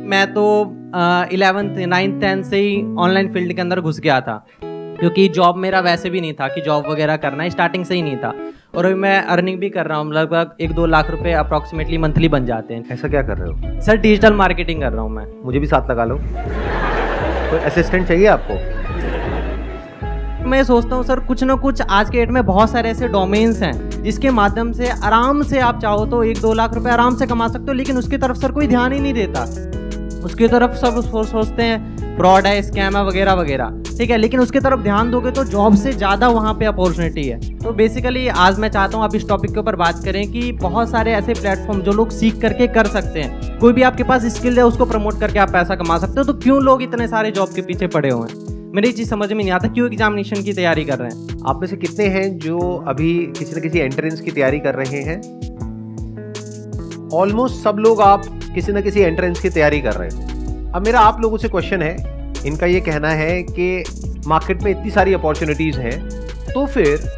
मैं तो 11th 9th 10th से ही ऑनलाइन फील्ड के अंदर घुस गया था, क्योंकि जॉब मेरा वैसे भी नहीं था कि जॉब वगैरह करना है, स्टार्टिंग से ही नहीं था। और अभी मैं अर्निंग भी कर रहा हूँ, लगभग 1-2 लाख रुपए अप्रॉक्सीमेटली मंथली बन जाते हैं। ऐसा क्या कर रहे हो सर डिजिटल मार्केटिंग कर रहा हूँ मैं। मुझे भी साथ लगा लो। कोई असिस्टेंट चाहिए आपको? मैं सोचता हूँ सर कुछ ना कुछ आज के डेट में बहुत सारे ऐसे डोमेन्स हैं जिसके माध्यम से आराम से आप चाहो तो 1-2 लाख रुपए आराम से कमा सकते हो, लेकिन उसकी तरफ सर कोई ध्यान ही नहीं देता। उसकी तरफ सब सोचते हैं फ्रॉड है, स्कैम है वगैरह वगैरह, ठीक है, लेकिन उसकी तरफ ध्यान दोगे तो जॉब से ज़्यादा वहाँ पे अपॉर्चुनिटी है। तो बेसिकली आज मैं चाहता हूँ आप इस टॉपिक के ऊपर बात करें कि बहुत सारे ऐसे प्लेटफॉर्म जो लोग सीख करके कर सकते हैं। कोई भी आपके पास स्किल है उसको प्रमोट करके आप पैसा कमा सकते हो, तो क्यों लोग इतने सारे जॉब के पीछे पड़े हुए हैं? मेरी चीज़ समझ में नहीं आता क्यों एग्जामिनेशन की तैयारी कर रहे हैं। आप में से कितने हैं जो अभी किसी न किसी एंट्रेंस की तैयारी कर रहे हैं? ऑलमोस्ट सब लोग आप किसी न किसी एंट्रेंस की तैयारी कर रहे हो। अब मेरा आप लोगों से क्वेश्चन है, इनका ये कहना है कि मार्केट में इतनी सारी अपॉर्चुनिटीज हैं, तो फिर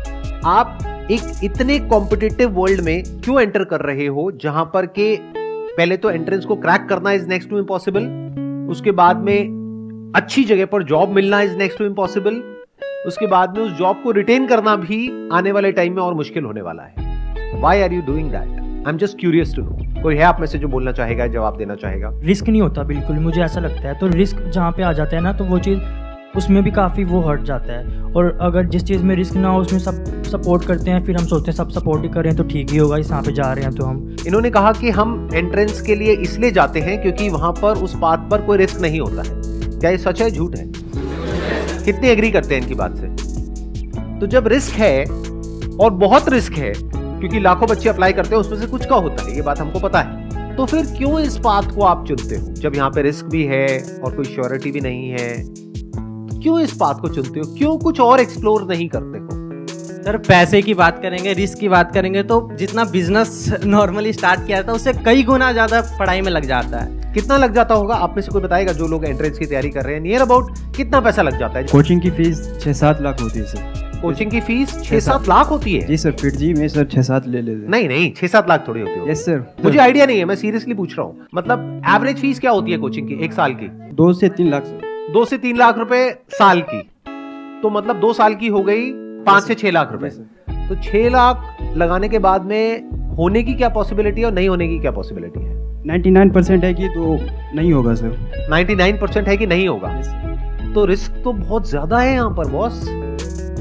आप एक इतने कॉम्पिटिटिव वर्ल्ड में क्यों एंटर कर रहे हो, जहां पर के पहले तो एंट्रेंस को क्रैक करना इज नेक्स्ट टू इम्पॉसिबल, उसके बाद में अच्छी जगह पर जॉब मिलना इज नेक्स्ट टू इम्पॉसिबल, उसके बाद में उस जॉब को रिटेन करना भी आने वाले टाइम में और मुश्किल होने वाला है। Why are you doing that? I'm just curious to know. कोई है आप में से जो बोलना चाहेगा, जवाब देना चाहेगा? रिस्क नहीं होता बिल्कुल, मुझे ऐसा लगता है। तो रिस्क जहाँ पे आ जाता है ना, तो वो चीज़ उसमें भी काफ़ी वो हट जाता है। और अगर जिस चीज़ में रिस्क ना हो उसमें सब सपोर्ट करते हैं, फिर हम सोचते हैं सब सपोर्ट ही करें तो ठीक ही होगा, इस यहाँ पे जा रहे हैं तो हम। इन्होंने कहा कि हम एंट्रेंस के लिए इसलिए जाते हैं क्योंकि वहां पर उस पाथ पर कोई रिस्क नहीं होता है। क्या ये सच है झूठ है? कितने एग्री करते हैं इनकी बात से? तो जब रिस्क है और बहुत रिस्क है, क्योंकि लाखों बच्चे अप्लाई करते हैं उसमें से कुछ का होता है, ये बात हमको पता है, तो फिर क्यों इस पाथ को आप चुनते हो जब यहाँ पे रिस्क भी है और कोई श्योरिटी भी नहीं है? क्यों इस पाथ को चुनते हो? क्यों कुछ और एक्सप्लोर नहीं करते हो? सर पैसे की बात करेंगे, रिस्क की बात करेंगे, तो जितना बिजनेस नॉर्मली स्टार्ट किया था उससे कई गुना ज़्यादा पढ़ाई में लग जाता है। कितना लग जाता होगा? आप में से कोई बताएगा जो लोग एंट्रेंस की तैयारी कर रहे हैं, नियर अबाउट कितना पैसा लग जाता है? कोचिंग की फीस 6-7 लाख होती है सर। कोचिंग की फीस 6-7 लाख होती है? जी सर, फिर जी में सर 6-7 ले लेते। नहीं 6-7 लाख थोड़ी होती है। यस सर, मुझे आइडिया नहीं है, मैं सीरियसली पूछ रहा हूँ। मतलब एवरेज फीस क्या होती है कोचिंग की एक साल की? 2 से 3 लाख सर। 2 से 3 लाख रुपए साल की, तो मतलब 2 साल की हो गई 5 से 6 लाख रुपए। तो 6 लाख लगाने के बाद में होने की क्या पॉसिबिलिटी है और नहीं होने की क्या पॉसिबिलिटी है? 99% है कि तो नहीं होगा सर। 99% है कि नहीं होगा। तो रिस्क तो बहुत ज्यादा है यहाँ पर बॉस,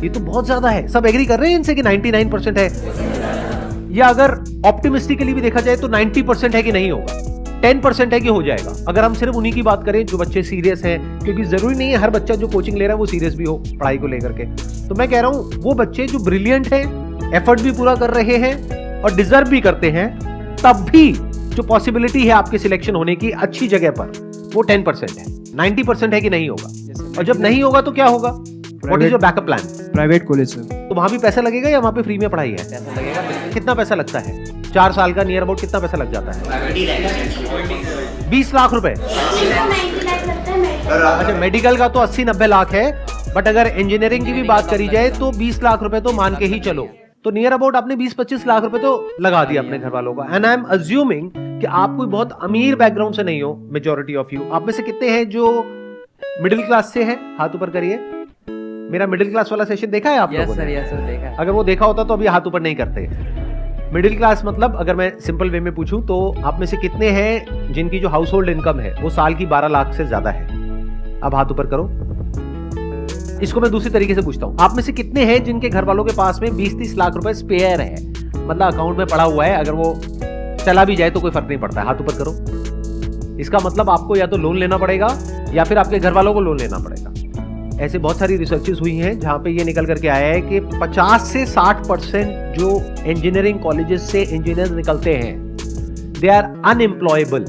ये तो बहुत ज्यादा है। सब एग्री कर रहे हैं इनसे कि 99% है, या अगर ऑप्टिमिस्टिकली भी देखा जाए तो 90% है कि नहीं होगा, 10% है कि हो जाएगा। अगर हम सिर्फ उन्हीं की बात करें जो बच्चे सीरियस हैं, क्योंकि जरूरी नहीं है हर बच्चा जो कोचिंग ले रहा है वो सीरियस भी हो पढ़ाई को लेकर के। तो मैं कह रहा हूं वो बच्चे जो ब्रिलियंट हैं, एफर्ट भी पूरा कर रहे हैं और डिजर्व भी करते हैं, तब भी जो पॉसिबिलिटी है आपके सिलेक्शन होने की अच्छी जगह पर वो 10% है। 90% है कि नहीं होगा। और जब नहीं होगा तो क्या होगा? What is your backup plan? Private college sir. तो वहां भी पैसा लगेगा या वहां पे फ्री में पढ़ाई है? पैसा लगेगा। कितना पैसा लगता है? 4 साल का नियर अबाउट कितना पैसा लग जाता है? 20 लाख रुपए। अच्छा, मेडिकल का तो 80-90 लाख है, बट अगर इंजीनियरिंग की भी बात करी जाए तो 20 लाख रुपए तो मान के ही चलो। तो नियर अबाउट आपने 20-25 लाख रुपए तो लगा दिया अपने घर वालों का। एंड आई एम अज्यूमिंग कि आप कोई बहुत अमीर बैकग्राउंड से नहीं हो, मेजॉरिटी ऑफ यू। आप में से कितने हैं जो मिडिल क्लास से हैं? हाथ ऊपर करिए। मेरा मिडिल क्लास वाला सेशन देखा है आप लोगों ने? यस सर देखा है। अगर वो देखा होता तो अभी हाथ ऊपर नहीं करते। मिडिल क्लास मतलब अगर मैं सिंपल वे में पूछूं तो आप में से कितने हैं जिनकी जो हाउस होल्ड इनकम है वो साल की 12 लाख से ज्यादा है? अब हाथ ऊपर करो। इसको मैं दूसरी तरीके से पूछता हूं, आप में से कितने हैं जिनके घर वालों के पास में 20-30 लाख रुपए स्पेयर है, मतलब अकाउंट में पड़ा हुआ है, अगर वो चला भी जाए तो कोई फर्क नहीं पड़ता है? हाथ ऊपर करो। इसका मतलब आपको या तो लोन लेना पड़ेगा या फिर आपके घर वालों को लोन लेना पड़ेगा। ऐसे बहुत सारी रिसर्चेस हुई हैं जहां पे ये निकल करके आया है कि 50 से 60% जो इंजीनियरिंग कॉलेजेस से इंजीनियर निकलते हैं दे आर अनएम्प्लॉयबल,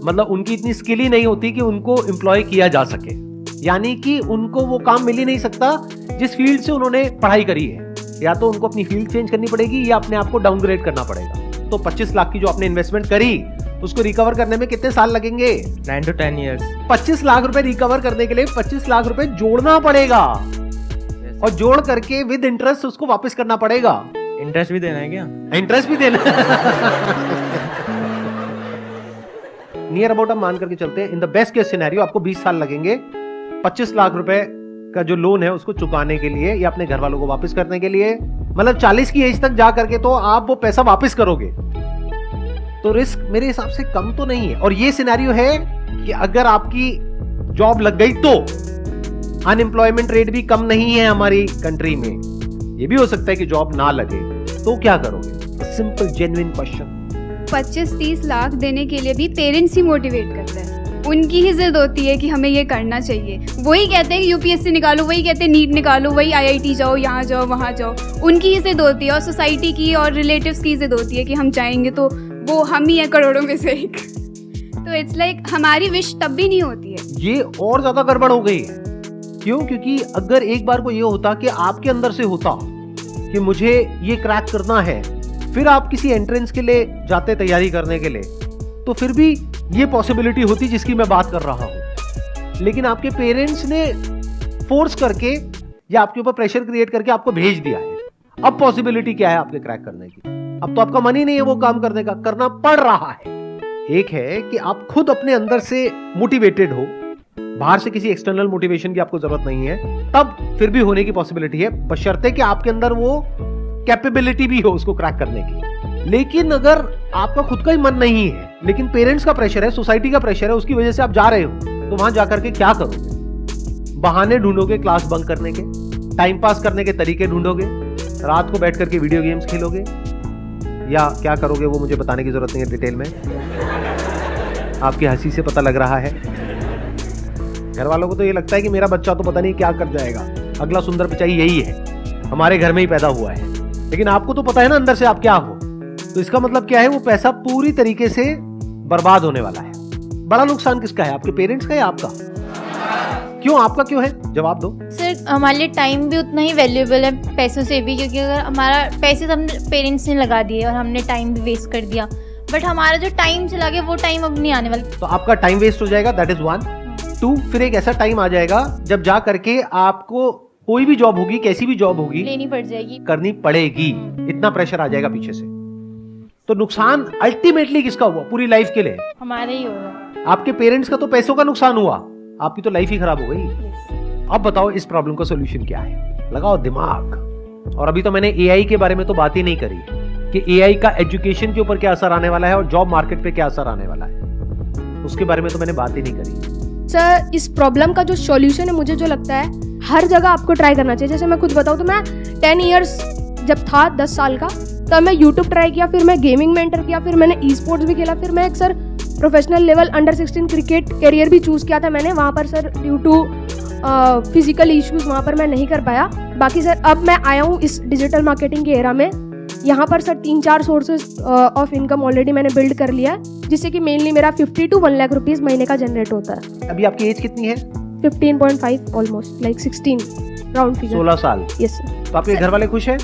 मतलब उनकी इतनी स्किल ही नहीं होती कि उनको एम्प्लॉय किया जा सके, यानी कि उनको वो काम मिल ही नहीं सकता जिस फील्ड से उन्होंने पढ़ाई करी है। या तो उनको अपनी फील्ड चेंज करनी पड़ेगी या अपने आप को डाउनग्रेड करना पड़ेगा। तो 25 लाख की जो आपने इन्वेस्टमेंट करी उसको रिकवर करने में कितने साल लगेंगे? 9 to 10 years। 25 लाख रुपए रिकवर करने के लिए 25 लाख रुपए जोड़ना पड़ेगा और जोड़ करके विद इंटरेस्ट उसको वापस करना पड़ेगा। इंटरेस्ट भी देना है क्या? इंटरेस्ट भी देना नियर अबाउट हम मान करके चलते हैं, in the best case scenario आपको 20 साल लगेंगे 25 लाख रुपए का जो लोन है उसको चुकाने के लिए या अपने घर वालों को वापस करने के लिए। मतलब 40 की एज तक जा करके तो आप वो पैसा वापस करोगे, तो रिस्क मेरे हिसाब से कम तो नहीं है। और ये सिनेरियो है कि अगर आपकी जॉब लग गई तो अनएम्प्लॉयमेंट रेट भी कम नहीं है हमारी कंट्री में। ये भी हो सकता है कि जॉब ना लगे, तो क्या करोगे? Simple genuine question. 25-30 लाख देने के लिए भी पेरेंट्स ही मोटिवेट करते हैं, उनकी ही जिद होती है कि हमें ये करना चाहिए। वही कहते हैं कि यूपीएससी निकालो, वही कहते हैं नीट निकालो, वही आईआईटी जाओ, यहाँ जाओ, वहाँ जाओ। उनकी ही जिद होती है और सोसाइटी की और रिलेटिव्स की जिद होती है कि हम चाहेंगे तो वो हम ही हैं करोड़ों में से एक। तो इट्स लाइक हमारी विश तब भी नहीं होती है। ये और ज्यादा गड़बड़ हो गई है। क्यों? क्योंकि अगर एक बार को ये होता कि आपके अंदर से होता कि मुझे ये क्रैक करना है, फिर आप किसी एंट्रेंस के लिए जाते तैयारी करने के लिए, तो फिर भी ये पॉसिबिलिटी होती जिसकी मैं बात कर रहा हूं। लेकिन आपके पेरेंट्स ने फोर्स करके या आपके ऊपर प्रेशर क्रिएट करके आपको भेज दिया है। अब पॉसिबिलिटी क्या है आपके क्रैक करने की? अब तो आपका मन ही नहीं है वो काम करने का, करना पड़ रहा है। एक है कि आप खुद अपने अंदर से मोटिवेटेड हो, बाहर से किसी एक्सटर्नल मोटिवेशन की आपको जरूरत नहीं है, तब फिर भी होने की पॉसिबिलिटी है, बशर्ते कि आपके अंदर वो कैपेबिलिटी भी हो उसको क्रैक करने की। लेकिन अगर आपका खुद का ही मन नहीं है, लेकिन पेरेंट्स का प्रेशर है, सोसाइटी का प्रेशर है, उसकी वजह से आप जा रहे हो, तो वहां जाकर के क्या करोगे? बहाने ढूंढोगे क्लास बंक करने के, टाइम पास करने के तरीके ढूंढोगे, रात को बैठ करके वीडियो गेम्स खेलोगे, या क्या करोगे वो मुझे बताने की जरूरत नहीं है डिटेल में, आपकी हंसी से पता लग रहा है। घर वालों को तो ये लगता है कि मेरा बच्चा तो पता नहीं क्या कर जाएगा, अगला सुंदर पिचाई यही है, हमारे घर में ही पैदा हुआ है। लेकिन आपको तो पता है ना अंदर से आप क्या हो, तो इसका मतलब क्या है? वो पैसा पूरी तरीके से बर्बाद होने वाला है। बड़ा नुकसान किसका है, आपके पेरेंट्स का या आपका? क्यों? आपका क्यों है? जवाब दो। सर हमारे लिए टाइम भी उतना ही वैल्यूएबल है पैसों से भी, क्योंकि अगर हमारा पैसे हमने पेरेंट्स ने लगा दिए और हमने टाइम भी वेस्ट कर दिया, बट हमारा जो टाइम चला गया वो टाइम अब नहीं आने वाला। तो आपका टाइम वेस्ट हो जाएगा, दैट इज 1। 2, फिर एक ऐसा टाइम आ जाएगा जब जा करके आपको कोई भी जॉब होगी, कैसी भी जॉब होगी, लेनी पड़ जाएगी, करनी पड़ेगी, इतना प्रेशर आ जाएगा पीछे से। तो नुकसान अल्टीमेटली किसका हुआ पूरी लाइफ के लिए? हमारा ही होगा। आपके पेरेंट्स का तो पैसों का नुकसान हुआ, आपकी तो लाइफ ही खराब हो गई। अब बताओ इस प्रॉब्लम का सोल्यूशन क्या है? लगाओ दिमाग। और अभी तो मैंने एआई के बारे में तो बात ही नहीं करी कि एआई का एजुकेशन के ऊपर क्या असर आने वाला है और जॉब मार्केट पे क्या असर आने वाला है, उसके बारे में तो मैंने बात ही नहीं करी। सर इस प्रॉब्लम का जो सॉल्यूशन है, मुझे जो लगता है हर जगह आपको ट्राई करना चाहिए। जैसे मैं खुद बताऊँ तो मैं 10 इयर्स जब था 10 साल का, तब मैं यूट्यूब ट्राई किया, फिर मैं गेमिंग में एंटर किया, फिर मैंने ई स्पोर्ट्स भी खेला, फिर मैं एक sir professional level under 16 cricket career भी चूज़ किया था मैंने। वहाँ पर sir due to physical issues वहाँ पर मैं नहीं कर पाया। बाकी सर अब मैं आया हूँ इस डिजिटल मार्केटिंग के एरा में। यहाँ पर sir 3-4 sources of income already मैंने बिल्ड कर लिया है, जिससे कि मेनली मेरा 50 to 1 लाख रुपीज़ महीने का जनरेट होता है। अभी आपकी एज कितनी है? 15.5 ऑलमोस्ट, लाइक 16 राउंड फिगर। 16 साल। Yes sir. तो आपके घर वाले खुश हैं?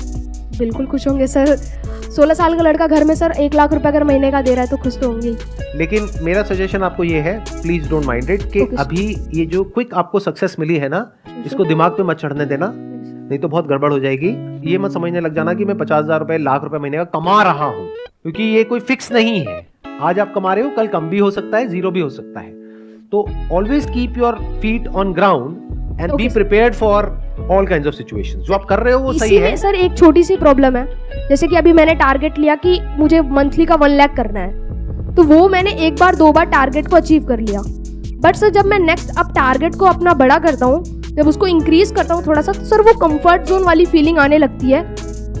बिल्कुल खुश होंगे सर। 16 साल का लड़का घर में सर 1 लाख रुपए अगर महीने का दे रहा है तो खुश तो होंगे ही। लेकिन मेरा सजेशन आपको ये है, प्लीज डोंट माइंड इट, कि Okay, अभी ये जो क्विक आपको सक्सेस मिली है ना, इसको दिमाग पे मत चढ़ने देना, नहीं तो बहुत गड़बड़ हो जाएगी। ये मत समझने लग जाना कि मैं 50,000 रुपए, लाख रुपए महीने का कमा रहा हूँ, क्योंकि ये कोई फिक्स नहीं है। आज आप कमा रहे हो, कल कम भी हो सकता है, जीरो भी हो सकता है। तो always keep your feet on ground and be prepared for all kinds of situations. जो आप कर रहे हो वो सही है। सर एक छोटी सी प्रॉब्लम है, जैसे कि अभी मैंने टारगेट लिया कि मुझे मंथली का 1 लाख करना है, तो वो मैंने 1 बार 2 बार टारगेट को अचीव कर लिया। बट सर जब मैं नेक्स्ट अब टारगेट को अपना बड़ा करता हूँ, जब उसको इंक्रीज करता हूँ थोड़ा सा, तो सर वो कंफर्ट जोन वाली फीलिंग आने लगती है।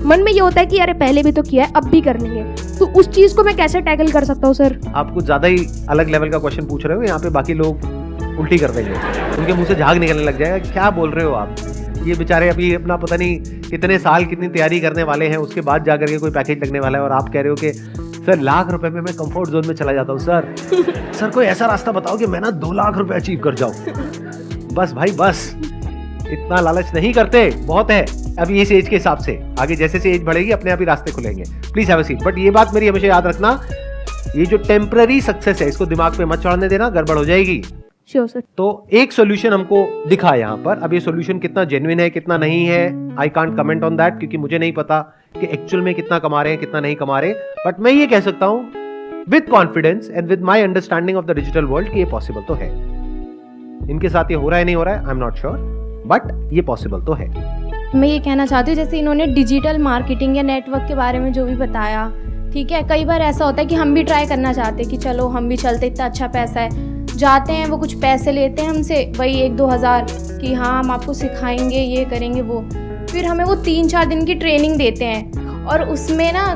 मन में ये होता है कि अरे पहले भी तो किया है, अब भी कर लेंगे। तो उस चीज को मैं कैसे टैकल कर सकता हूँ सर? आप कुछ ज्यादा ही अलग लेवल का क्वेश्चन पूछ रहे हो, यहाँ पे बाकी लोग उल्टी कर देंगे, उनके मुंह से झाग निकलने लग जाएगा, क्या बोल रहे हो आप। ये बेचारे अभी अपना पता नहीं कितने साल कितनी तैयारी करने वाले हैं, उसके बाद जाकर के कोई पैकेज लगने वाला है, और आप कह रहे हो कि सर लाख रुपए में मैं कंफर्ट जोन में चला जाता हूँ। सर कोई ऐसा रास्ता बताओ कि मैं ना 2 लाख रुपए अचीव कर जाऊँ। बस भाई बस, इतना लालच नहीं करते, बहुत है अभी इस एज के हिसाब से। आगे जैसे से एज बढ़ेगी अपने आप ही रास्ते खुलेंगे। Please have a seat. But ये बात मेरी हमेशा याद रखना, ये जो टेम्पररी सक्सेस है इसको दिमाग पे मत चढ़ने देना, गड़बड़ हो जाएगी। Sure sir. तो एक सॉल्यूशन हमको दिखा यहाँ पर। अब ये सॉल्यूशन कितना जेन्युइन है कितना नहीं है, I can't comment on that, क्योंकि मुझे नहीं पता कि एक्चुअल में कितना कमा रहे हैं कितना नहीं कमा रहे। बट मैं ये कह सकता हूँ with confidence and with my understanding of the digital world कि ये पॉसिबल तो है। इनके साथ ये हो रहा है नहीं हो रहा है, आई एम नॉट श्योर, बट ये पॉसिबल तो है। मैं ये कहना चाहती हूँ, जैसे इन्होंने डिजिटल मार्केटिंग या नेटवर्क के बारे में जो भी बताया, ठीक है, कई बार ऐसा होता है कि हम भी ट्राई करना चाहते हैं कि चलो हम भी चलते, इतना अच्छा पैसा है, जाते हैं, वो कुछ पैसे लेते हैं हमसे, वही 1-2 हज़ार कि हाँ हम आपको सिखाएंगे, ये करेंगे वो, फिर हमें वो 3-4 दिन की ट्रेनिंग देते हैं और उसमें ना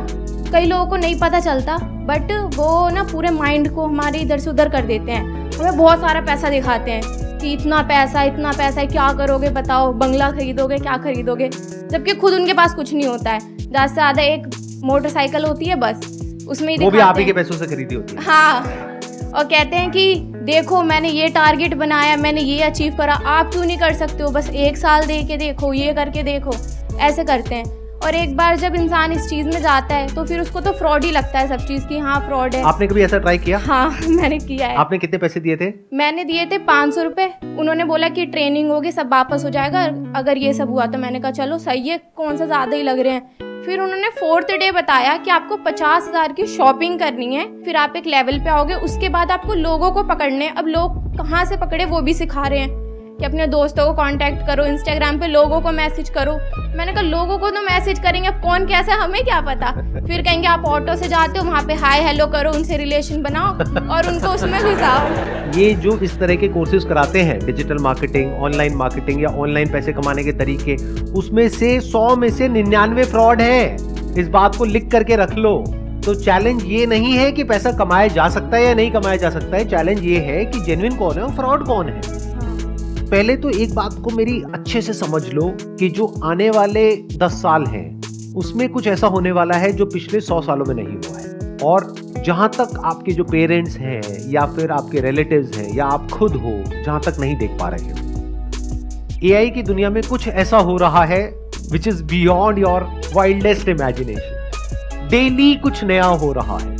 कई लोगों को नहीं पता चलता, बट वो ना पूरे माइंड को हमारे इधर से उधर कर देते हैं। हमें बहुत सारा पैसा दिखाते हैं कि इतना पैसा है, क्या करोगे बताओ, बंगला खरीदोगे, क्या खरीदोगे, जबकि खुद उनके पास कुछ नहीं होता है। ज़्यादा से ज़्यादा एक मोटरसाइकिल होती है बस, उसमें ही वो भी दिखाते आप ही के हैं। पैसों से खरीदी होती है। हाँ, और कहते हैं कि देखो मैंने ये टारगेट बनाया, मैंने ये अचीव करा, आप क्यों नहीं कर सकते हो, बस 1 साल दे के देखो, ये करके देखो, ऐसे करते हैं। और एक बार जब इंसान इस चीज़ में जाता है तो फिर उसको तो फ्रॉड ही लगता है सब चीज़ की, हाँ फ्रॉड है। आपने कभी ऐसा ट्राई किया? हाँ मैंने किया है। आपने कितने पैसे दिए थे? मैंने दिए थे 500 रुपये। उन्होंने बोला कि ट्रेनिंग होगी, सब वापस हो जाएगा अगर ये सब हुआ, तो मैंने कहा चलो सही है, कौन सा ज़्यादा ही लग रहे हैं। फिर उन्होंने 4th डे बताया कि आपको 50,000 की शॉपिंग करनी है, फिर आप एक लेवल पे आओगे, उसके बाद आपको लोगों को पकड़ने। अब लोग कहाँ से पकड़े वो भी सिखा रहे हैं कि अपने दोस्तों को कांटेक्ट करो, इंस्टाग्राम पे लोगों को मैसेज करो। मैंने कहा लोगों को तो मैसेज करेंगे, अब कौन कैसा हमें क्या पता। फिर कहेंगे आप ऑटो से जाते हो, वहाँ पे हाय हेलो करो, उनसे रिलेशन बनाओ और उनको उसमें घुसाओ। ये जो इस तरह के कोर्सेज कराते हैं, डिजिटल मार्केटिंग, ऑनलाइन मार्केटिंग या ऑनलाइन पैसे कमाने के तरीके, उसमें से 100 में से 99 फ्रॉड है। इस बात को लिख करके रख लो। तो चैलेंज ये नहीं है कि पैसा कमाया जा सकता है या नहीं कमाया जा सकता है, चैलेंज ये है कि जेन्युइन कौन है और फ्रॉड कौन है। पहले तो एक बात को मेरी अच्छे से समझ लो कि जो आने वाले 10 साल हैं उसमें कुछ ऐसा होने वाला है जो पिछले 100 सालों में नहीं हुआ है। और जहां तक आपके जो पेरेंट्स हैं या फिर आपके रिलेटिव्स हैं या आप खुद हो, जहां तक नहीं देख पा रहे हो, एआई की दुनिया में कुछ ऐसा हो रहा है which is beyond your wildest imagination. Daily कुछ नया हो रहा है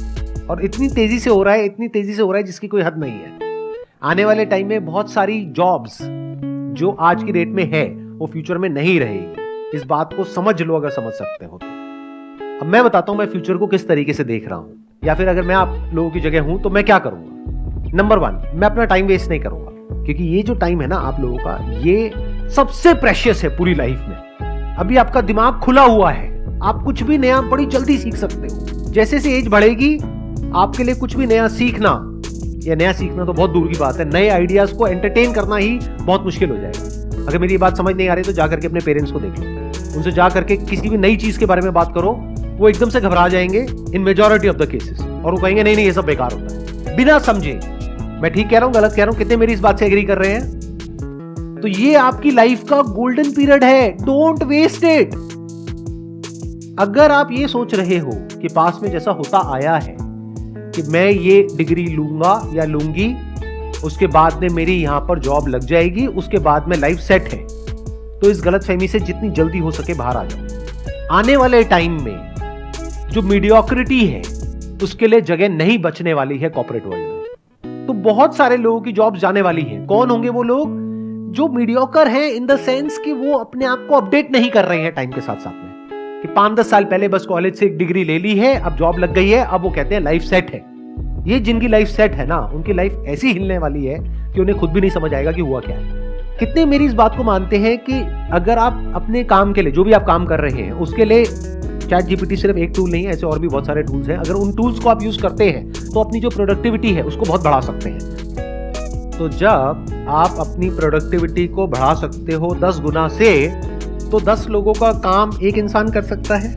और इतनी तेजी से हो रहा है, इतनी तेजी से हो रहा है जिसकी कोई हद नहीं है। आने वाले टाइम में बहुत सारी जॉब्स जो आज की डेट में है वो फ्यूचर में नहीं रहेगी। इस बात को समझ लो अगर समझ सकते हो तो। अब मैं बताता हूं मैं फ्यूचर को किस तरीके से देख रहा हूं, या फिर अगर मैं आप लोगों की जगह हूं तो मैं क्या करूंगा। नंबर 1, मैं अपना टाइम वेस्ट नहीं करूंगा, क्योंकि ये जो टाइम है ना आप लोगों का, ये सबसे प्रेशियस है पूरी लाइफ में। अभी आपका दिमाग खुला हुआ है, आप कुछ भी नया बड़ी जल्दी सीख सकते हो। जैसे से एज बढ़ेगी आपके लिए कुछ भी नया सीखना, या नया सीखना तो बहुत दूर की बात है, नए आइडियाज को एंटरटेन करना ही बहुत मुश्किल हो जाएगा। अगर मेरी बात समझ नहीं आ रही तो जाकर के अपने पेरेंट्स को देख लो, उनसे जाकर के किसी भी नई चीज के बारे में बात करो, वो एकदम से घबरा जाएंगे इन मेजॉरिटी ऑफ द केसेस, और वो कहेंगे नहीं नहीं ये सब बेकार होता है, बिना समझे। मैं ठीक कह रहा हूं गलत कह रहा हूं, कितने मेरी इस बात से एग्री कर रहे हैं? तो ये आपकी लाइफ का गोल्डन पीरियड है, डोंट वेस्ट इट। अगर आप ये सोच रहे हो कि पास में जैसा होता आया है कि मैं ये डिग्री लूंगा या लूंगी, उसके बाद में मेरी यहां पर जॉब लग जाएगी, उसके बाद में लाइफ सेट है, तो इस गलतफहमी से जितनी जल्दी हो सके बाहर आ जाओ। आने वाले टाइम में जो मीडियोक्रिटी है उसके लिए जगह नहीं बचने वाली है कॉर्पोरेट वर्ल्ड में। तो बहुत सारे लोगों की जॉब जाने वाली है। कौन होंगे वो लोग? जो मीडियोकर हैं इन द सेंस कि वो अपने आप को अपडेट नहीं कर रहे हैं टाइम के साथ साथ में, कि 5-10 साल पहले बस कॉलेज से एक डिग्री ले ली है, अब जॉब लग गई है, अब वो कहते हैं लाइफ सेट है। ये जिनकी लाइफ सेट है ना, उनकी लाइफ ऐसी हिलने वाली है कि उन्हें खुद भी नहीं समझ आएगा कि हुआ क्या है। कितने मेरी इस बात को मानते हैं कि अगर आप अपने काम के लिए, जो भी आप काम कर रहे हैं उसके लिए, चैट जीपीटी सिर्फ एक टूल नहीं है, ऐसे और भी बहुत सारे टूल्स हैं, अगर उन टूल्स को आप यूज करते हैं तो अपनी जो प्रोडक्टिविटी है उसको बहुत बढ़ा सकते हैं। तो जब आप अपनी प्रोडक्टिविटी को बढ़ा सकते हो 10 गुना से, तो 10 लोगों का काम एक इंसान कर सकता है।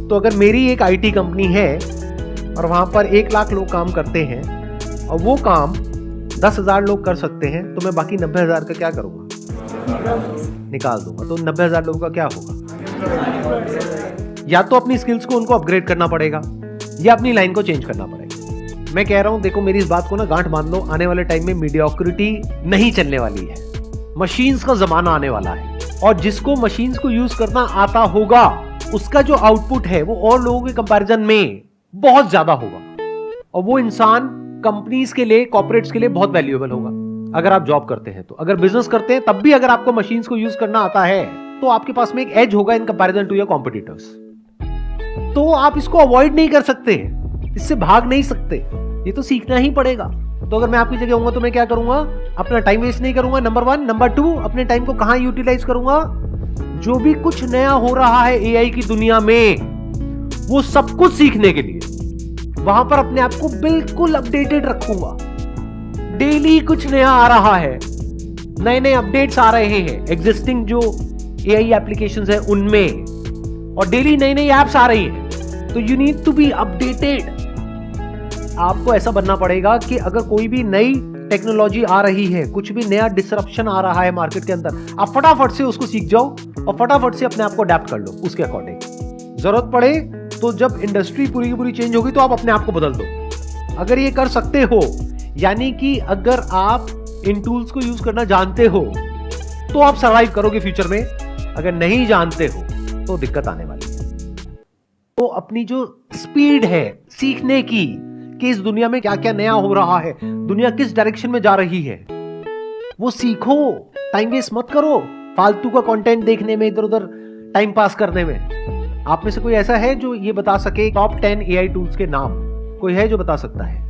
तो अगर मेरी एक आईटी कंपनी है और वहां पर 1 लाख लोग काम करते हैं और वो काम 10,000 लोग कर सकते हैं, तो मैं बाकी 90,000 का क्या करूंगा? निकाल दूंगा। तो 90,000 लोगों का क्या होगा? या तो अपनी स्किल्स को उनको अपग्रेड करना पड़ेगा या अपनी लाइन को चेंज करना पड़ेगा। मैं कह रहा हूं, देखो मेरी इस बात को ना गांठ बांध लो, आने वाले टाइम में मीडियोक्रिटी नहीं चलने वाली है, मशीन्स का जमाना आने वाला है, और जिसको मशीन्स को यूज करना आता होगा उसका जो आउटपुट है वो और लोगों के कंपैरिजन में बहुत ज्यादा होगा, और वो इंसान कंपनीज के लिए, कॉर्पोरेट्स के लिए बहुत वैल्यूएबल होगा। अगर आप जॉब करते हैं तो, अगर बिजनेस करते हैं तब भी अगर आपको मशीन्स को यूज करना आता है तो आपके पास में एक एज होगा in comparison to your competitors. तो आप इसको अवॉइड नहीं कर सकते। इससे भाग नहीं सकते, ये तो सीखना ही पड़ेगा। तो अगर मैं आपकी जगह होऊंगा तो मैं क्या करूंगा, अपना टाइम वेस्ट नहीं करूंगा, नंबर 1। नंबर 2, अपने टाइम को कहां यूटिलाइज करूंगा, जो भी कुछ नया हो रहा है एआई की दुनिया में, वो सब कुछ सीखने के लिए वहां पर अपने आप को बिल्कुल अपडेटेड रखूंगा। डेली कुछ नया आ रहा है, नए नए अपडेट्स आ रहे हैं एग्जिस्टिंग जो एआई एप्लीकेशंस है उनमें, और डेली नई नई एप्स आ रही हैं। तो you need to be updated. आपको ऐसा बनना पड़ेगा कि अगर कोई भी नई टेक्नोलॉजी आ रही है, कुछ भी नया डिसरप्शन आ रहा है मार्केट के अंदर, आप फटाफट से उसको सीख जाओ और फटाफट से अपने आप को अडेप्ट कर लो उसके अकॉर्डिंग। जरूरत पड़े तो जब इंडस्ट्री पूरी की पूरी चेंज होगी तो आप अपने आप को बदल दो। अगर ये कर सकते हो, यानी कि अगर आप इन टूल्स को यूज करना जानते हो तो आप सर्वाइव करोगे फ्यूचर में। अगर नहीं जानते हो तो दिक्कत आने वाली है। तो अपनी जो स्पीड है सीखने की कि इस दुनिया में क्या क्या नया हो रहा है, दुनिया किस डायरेक्शन में जा रही है, वो सीखो। टाइम वेस्ट मत करो फालतू का कंटेंट देखने में, इधर उधर टाइम पास करने में। आप में से कोई ऐसा है जो ये बता सके टॉप 10 एआई टूल्स के नाम? कोई है जो बता सकता है?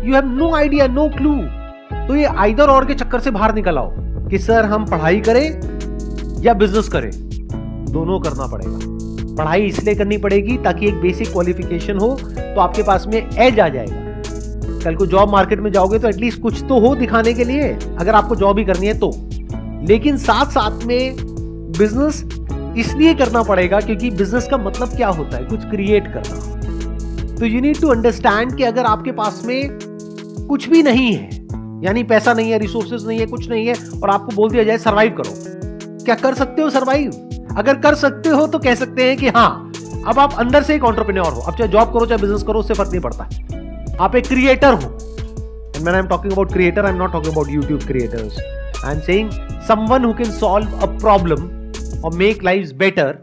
You have no idea, no clue. तो ये आइदर और के चक्कर से बाहर निकल आओ कि सर हम पढ़ाई करें या बिजनेस करें। दोनों करना पड़ेगा। पढ़ाई इसलिए करनी पड़ेगी ताकि एक बेसिक क्वालिफिकेशन हो, तो आपके पास में एज आ जाएगा। कल को जॉब मार्केट में जाओगे तो एटलीस्ट कुछ तो हो दिखाने के लिए, अगर आपको जॉब ही करनी है तो। लेकिन साथ साथ में बिजनेस इसलिए करना पड़ेगा क्योंकि बिजनेस का मतलब क्या होता है, कुछ क्रिएट करना। तो यू नीड टू अंडरस्टैंड कि अगर आपके पास में कुछ भी नहीं है, यानी पैसा नहीं है, रिसोर्सेज नहीं है, कुछ नहीं है, और आपको बोल दिया जाए सर्वाइव करो, क्या कर सकते हो सर्वाइव? अगर कर सकते हो तो कह सकते हैं कि हाँ, अब आप अंदर से एक एंटरप्रेन्योर हो। अब चाहे जॉब करो चाहे बिजनेस करो, उससे फर्क नहीं पड़ता। आप एक क्रिएटर हो। And when I am talking about creator, I am not talking about YouTube creators. I am saying someone who can solve a problem और make lives better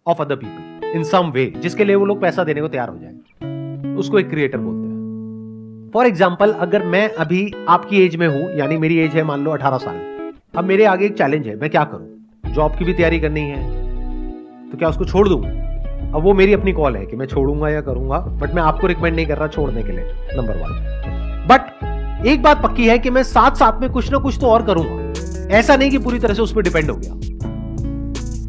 off other people in some way, जिसके लिए वो लोग पैसा देने को तैयार हो जाए, उसको एक क्रिएटर बोलते हैं। फॉर एग्जाम्पल, अगर मैं अभी आपकी एज में हूं, यानी मेरी एज है मान लो 18 साल, अब मेरे आगे एक चैलेंज है, मैं क्या करूं? जॉब की भी तैयारी करनी है, तो क्या उसको छोड़ दूं? अब वो मेरी अपनी कॉल है कि मैं छोड़ूंगा या करूंगा, बट मैं आपको रिकमेंड नहीं कर रहा छोड़ने के लिए, नंबर 1। बट एक बात पक्की है कि मैं साथ साथ में कुछ ना कुछ तो और करूंगा। ऐसा नहीं कि पूरी तरह से उस पर डिपेंड हो गया।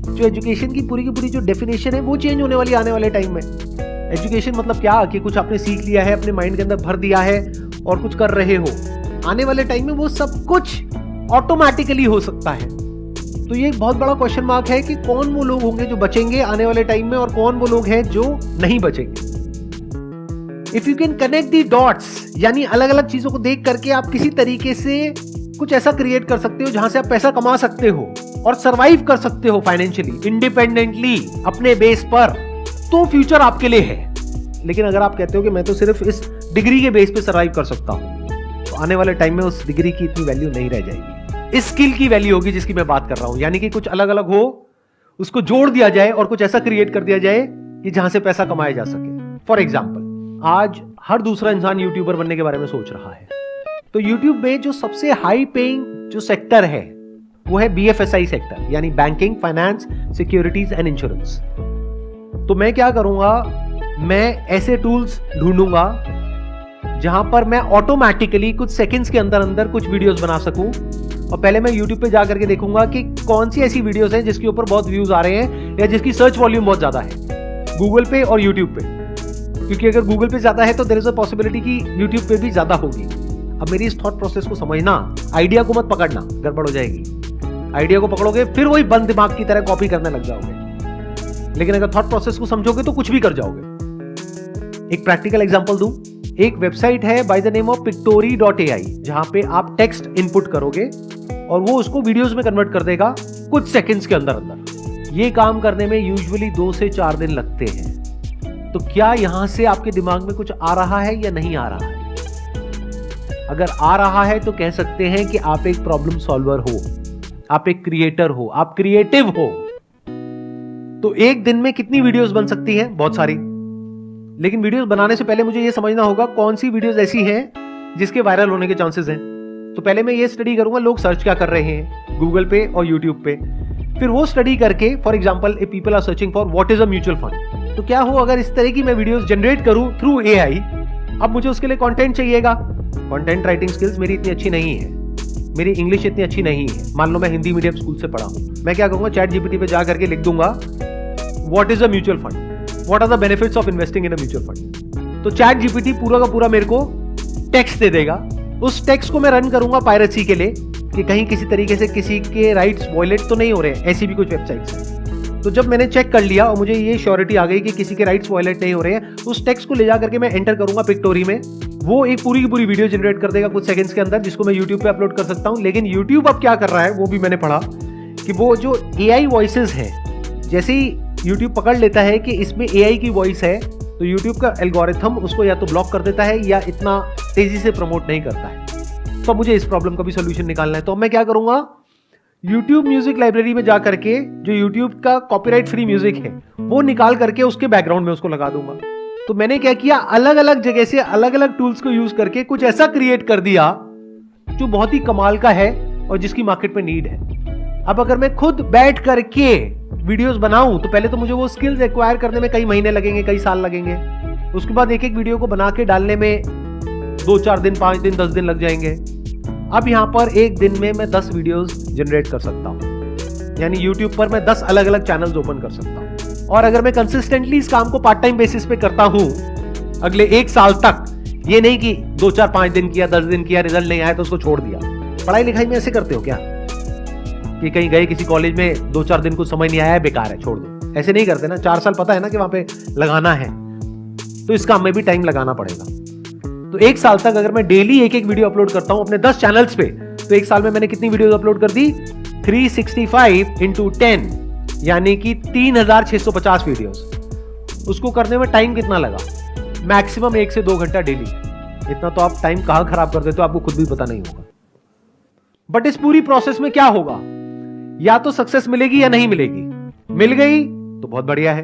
जो एजुकेशन की पूरी जो डेफिनेशन है वो चेंज होने वाली आने वाले टाइम में। एजुकेशन मतलब क्या कि कुछ आपने सीख लिया है, अपने माइंड के अंदर भर दिया है और कुछ कर रहे हो। आने वाले टाइम में वो सब कुछ ऑटोमेटिकली हो सकता है। तो ये एक बहुत बड़ा क्वेश्चन मार्क है कि कौन वो लोग होंगे जो बचेंगे आने वाले टाइम में और कौन वो लोग हैं जो नहीं बचेंगे। If you can connect the dots, यानी अलग अलग चीजों को देख करके आप किसी तरीके से कुछ ऐसा क्रिएट कर सकते हो जहां से आप पैसा कमा सकते हो और सरवाइव कर सकते हो फाइनेंशियली, इंडिपेंडेंटली, अपने बेस पर, तो फ्यूचर आपके लिए है। लेकिन अगर आप कहते हो कि मैं तो सिर्फ इस डिग्री के बेस पे सरवाइव कर सकता हूं, तो आने वाले टाइम में उस डिग्री की इतनी वैल्यू नहीं रह जाएगी। इस स्किल की वैल्यू होगी जिसकी मैं बात कर रहा हूं, यानी कि कुछ अलग अलग हो, उसको जोड़ दिया जाए और कुछ ऐसा क्रिएट कर दिया जाए कि जहां से पैसा कमाया जा सके। फॉर एग्जाम्पल, आज हर दूसरा इंसान यूट्यूबर बनने के बारे में सोच रहा है। तो यूट्यूब में जो सबसे हाई पेइंग जो सेक्टर है वो है BFSI सेक्टर, यानी banking, finance, securities and insurance. तो मैं क्या करूंगा, मैं ऐसे टूल्स ढूंढूंगा जहां पर मैं ऑटोमेटिकली कुछ सेकंड्स के अंदर अंदर कुछ वीडियोस बना सकूं। और पहले मैं YouTube पे जाकर के देखूंगा कि कौन सी ऐसी वीडियोस हैं जिसके ऊपर बहुत व्यूज आ रहे हैं या जिसकी सर्च वॉल्यूम बहुत ज्यादा है, गूगल पे और YouTube पे। क्योंकि अगर गूगल पे ज्यादा है तो देयर इज अ पॉसिबिलिटी कि YouTube पे भी ज्यादा होगी। अब मेरी इस थॉट प्रोसेस को समझना, आइडिया को मत पकड़ना, गड़बड़ हो जाएगी। आइडिया को पकड़ोगे फिर वही बंद दिमाग की तरह कॉपी करने लग जाओगे। लेकिन अगर थॉट प्रोसेस को समझोगे तो कुछ भी कर जाओगे। एक प्रैक्टिकल एग्जांपल दूं, एक वेबसाइट है by the name of pictory.ai, जहां पे आप टेक्स्ट इनपुट करोगे और वो उसको वीडियोस में कन्वर्ट कर देगा कुछ सेकंड्स के अंदर अंदर। ये काम करने में यूजुअली 2 से 4 दिन लगते हैं। तो क्या यहां से आपके दिमाग में कुछ आ रहा है या नहीं आ रहा है? अगर आ रहा है तो कह सकते हैं कि आप एक प्रॉब्लम सॉल्वर हो, आप एक क्रिएटर हो, आप क्रिएटिव हो। तो एक दिन में कितनी वीडियोस बन सकती हैं? बहुत सारी। लेकिन वीडियोस बनाने से पहले मुझे यह समझना होगा कौन सी वीडियोस ऐसी हैं जिसके वायरल होने के चांसेस हैं। तो पहले मैं ये स्टडी करूंगा लोग सर्च क्या कर रहे हैं गूगल पे और यूट्यूब पे। फिर वो स्टडी करके, for example, if people are searching for what is a mutual fund, तो क्या हो अगर इस तरह की मैं वीडियोस जनरेट करूं थ्रू एआई, अब मुझे उसके लिए कंटेंट चाहिएगा। कंटेंट राइटिंग स्किल्स मेरी इतनी अच्छी नहीं है, मेरी इंग्लिश इतनी अच्छी नहीं है। मान लो मैं हिंदी मीडियम स्कूल से पढ़ा हूं, मैं क्या करूंगा, चैट जीपीटी पे जा करके लिख दूंगा what is a mutual fund, what are the benefits of investing in a mutual fund. तो चैट जीपीटी पूरा का पूरा मेरे को टेक्स्ट दे देगा। उस टेक्स्ट को मैं रन करूंगा पायरेसी के लिए कि कहीं किसी तरीके से किसी के राइट्स वायलेट तो नहीं हो रहे हैं, ऐसी भी कुछ वेबसाइट्स हैं। तो जब मैंने चेक कर लिया और मुझे ये श्योरिटी आ गई कि किसी के राइट्स वायलेट नहीं हो रहे हैं, उस टेक्स्ट को ले जा करके मैं एंटर करूंगा पिक्टोरी में, वो एक पूरी की पूरी वीडियो जनरेट कर देगा कुछ सेकंड्स के अंदर, जिसको मैं यूट्यूब पे अपलोड कर सकता हूं। लेकिन यूट्यूब अब क्या कर रहा है वो भी मैंने पढ़ा कि वो जो एआई वॉइसेस हैं, जैसे ही यूट्यूब पकड़ लेता है कि इसमें एआई की वॉइस है, तो यूट्यूब का एल्गोरिथम उसको या तो ब्लॉक कर देता है या इतना तेजी से प्रमोट नहीं करता है। तो मुझे इस प्रॉब्लम का भी सोल्यूशन निकालना है। तो मैं क्या करूंगा, YouTube म्यूजिक लाइब्रेरी में जा करके जो YouTube का कॉपीराइट फ्री म्यूजिक है वो निकाल करके उसके बैकग्राउंड में उसको लगा दूंगा। तो मैंने क्या किया, अलग अलग जगह से अलग अलग टूल्स को यूज करके कुछ ऐसा क्रिएट कर दिया जो बहुत ही कमाल का है और जिसकी मार्केट में नीड है। अब अगर मैं खुद बैठ करके वीडियोस बनाऊं तो पहले तो मुझे वो स्किल्स एक्वायर करने में कई महीने लगेंगे, कई साल लगेंगे। उसके बाद एक एक वीडियो को बना के डालने में 2-4 दिन, 5 दिन, 10 दिन लग जाएंगे। अब यहां पर एक दिन में मैं 10 वीडियोस जनरेट कर सकता हूं, यानी YouTube पर मैं 10 अलग अलग चैनल्स ओपन कर सकता हूं। और अगर मैं कंसिस्टेंटली इस काम को पार्ट टाइम बेसिस पे करता हूं अगले 1 साल तक, ये नहीं कि 2-4-5 दिन किया, 10 दिन किया, रिजल्ट नहीं आया तो उसको छोड़ दिया। पढ़ाई लिखाई में ऐसे करते हो क्या कि कहीं गए किसी कॉलेज में 2-4 दिन कुछ समझ नहीं आया, बेकार है, छोड़ दो, ऐसे नहीं करते ना। 4 साल पता है ना कि वहां पे लगाना है, तो इस काम में भी टाइम लगाना पड़ेगा। तो 1 साल तक अगर मैं डेली एक एक वीडियो अपलोड करता हूं अपने 10 चैनल्स पे, तो 1 साल में मैंने कितनी वीडियोस अपलोड कर दी, 365 into 10, यानी कि 3650 वीडियोस। उसको करने में टाइम कितना लगा, मैक्सिमम 1 से 2 घंटा डेली। इतना तो आप टाइम कहां खराब कर देते हो आपको खुद भी पता नहीं होगा। बट इस पूरी प्रोसेस में क्या होगा, या तो सक्सेस मिलेगी या नहीं मिलेगी। मिल गई तो बहुत बढ़िया है,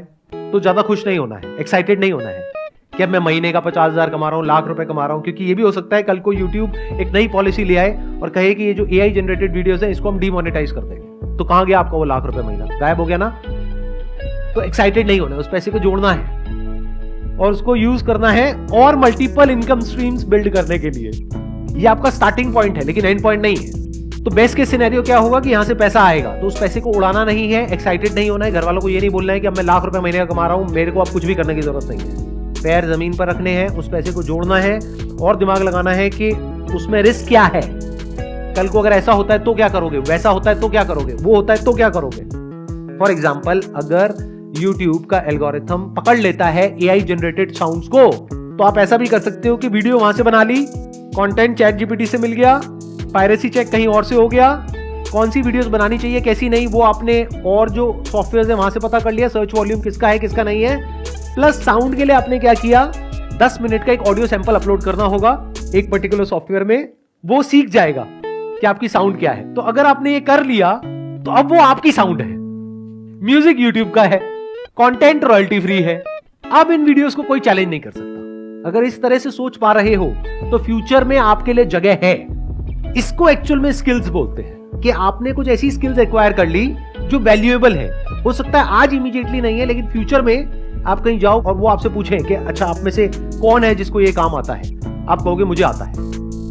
तो ज्यादा खुश नहीं होना है, एक्साइटेड नहीं होना है कि अब मैं महीने का 50,000 कमा रहा हूं, लाख रुपए कमा रहा हूं। क्योंकि ये भी हो सकता है कल को YouTube एक नई पॉलिसी ले आए और कहे कि ये जो AI जनरेटेड वीडियोस है इसको हम डीमोनेटाइज कर देंगे, तो कहां गया आपका वो लाख रुपए महीना, गायब हो गया ना। तो एक्साइटेड नहीं होना है, उस पैसे को जोड़ना है और उसको यूज करना है और मल्टीपल इनकम स्ट्रीम्स बिल्ड करने के लिए। ये आपका स्टार्टिंग पॉइंट है लेकिन एंड पॉइंट नहीं है। तो बेस्ट केस सिनेरियो क्या होगा कि यहां से पैसा आएगा, तो उस पैसे को उड़ाना नहीं है, एक्साइटेड नहीं होना है। घर वालों को ये नहीं बोलना है कि अब मैं लाख रुपए महीने का कमा रहा हूं, मेरे को अब कुछ भी करने की जरूरत नहीं है। पैर जमीन पर रखने हैं, उस पैसे को जोड़ना है और दिमाग लगाना है कि उसमें रिस्क क्या है। कल को अगर ऐसा होता है तो क्या करोगे, वैसा होता है तो क्या करोगे, वो होता है तो क्या करोगे। फॉर एग्जाम्पल, अगर YouTube का एल्गोरिथम पकड़ लेता है AI जनरेटेड साउंड्स को, तो आप ऐसा भी कर सकते हो कि वीडियो वहां से बना ली, कंटेंट चैट जीपीटी से मिल गया, पायरेसी चेक कहीं और से हो गया, कौन सी वीडियोस बनानी चाहिए कैसी नहीं वो आपने और जो सॉफ्टवेयर है वहां से पता कर लिया, सर्च वॉल्यूम किसका है किसका नहीं है। प्लस साउंड के लिए आपने क्या किया, 10 मिनट का एक ऑडियो सैंपल अपलोड करना होगा एक पर्टिकुलर सॉफ्टवेयर में, वो सीख जाएगा कि आपकी साउंड क्या है। तो अगर आपने ये कर लिया तो अब वो आपकी साउंड है। म्यूजिक यूट्यूब का है, कंटेंट रॉयल्टी फ्री है, अब इन वीडियोस को कोई चैलेंज नहीं कर सकता। अगर इस तरह से सोच पा रहे हो तो फ्यूचर में आपके लिए जगह है। इसको एक्चुअल में स्किल्स बोलते हैं कि आपने कुछ ऐसी स्किल्स एक्वायर कर ली जो वैल्यूएबल है। हो सकता है आज इमीडिएटली नहीं है, लेकिन फ्यूचर में आप कहीं जाओ और वो आपसे पूछें कि अच्छा आप में से कौन है जिसको ये काम आता है, आप कहोगे मुझे आता है,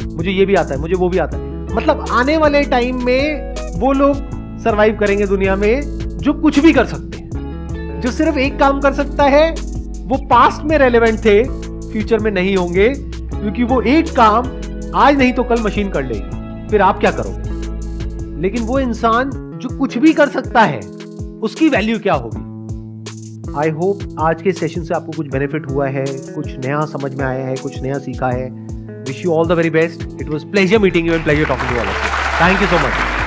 मुझे ये भी आता है, मुझे वो भी आता है। मतलब आने वाले टाइम में वो लोग सरवाइव करेंगे दुनिया में जो कुछ भी कर सकते हैं। जो सिर्फ एक काम कर सकता है वो पास्ट में रेलेवेंट थे, फ्यूचर में नहीं होंगे, क्योंकि वो एक काम आज नहीं तो कल मशीन कर लेगी, फिर आप क्या करोगे। लेकिन वो इंसान जो कुछ भी कर सकता है उसकी वैल्यू क्या होगी। आई होप आज के सेशन से आपको कुछ बेनिफिट हुआ है, कुछ नया समझ में आया है, कुछ नया सीखा है। Wish you all the very best. It was pleasure meeting you and pleasure talking to all of you. Thank you so much.